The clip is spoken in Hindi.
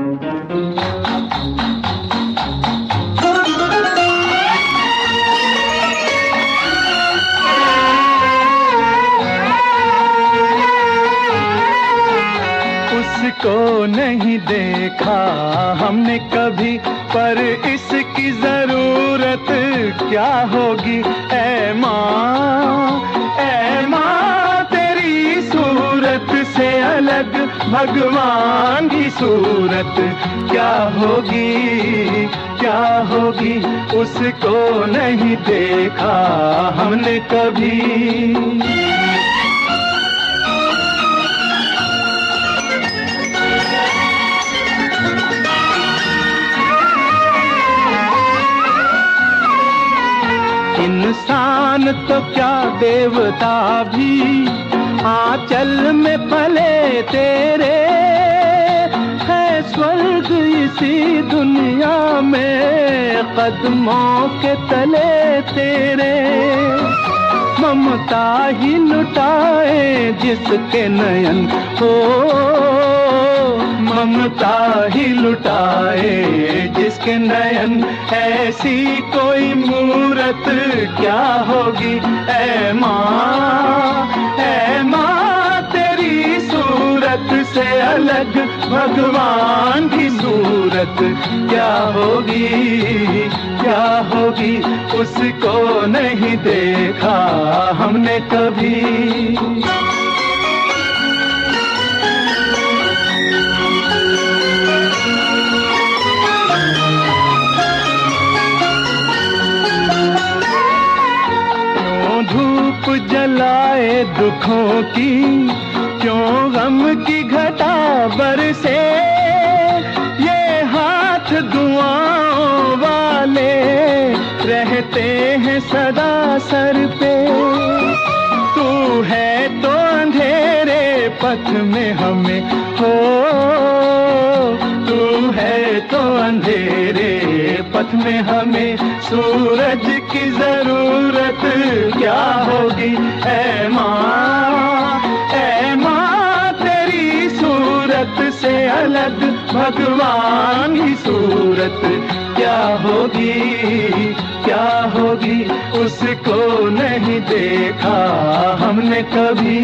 उसको नहीं देखा हमने कभी, पर इसकी जरूरत क्या होगी। ऐ माँ तेरी सूरत से अलग भगवान की सूरत क्या होगी, क्या होगी। उसको नहीं देखा हमने कभी। इंसान तो क्या देवता भी आंचल में पले तेरे, है स्वर्ग इसी दुनिया में कदमों के तले तेरे। ममता ही लुटाए जिसके नयन हो, ममता ही लुटाए जिसके नयन, ऐसी कोई मूरत क्या होगी। ऐ माँ तेरी सूरत से अलग भगवान की सूरत क्या होगी, क्या होगी। उसको नहीं देखा हमने कभी। धूप जलाए दुखों की, क्यों गम की घटा बरसे। ये हाथ दुआओं वाले रहते हैं सदा सर पे। तू है तो अंधेरे पथ में हमें हो, तू है तो अंधेरे पथ में हमें सूरज की जरूरत क्या होगी। ऐ माँ तेरी सूरत से अलग भगवान की सूरत क्या होगी, क्या होगी। उसको नहीं देखा हमने कभी।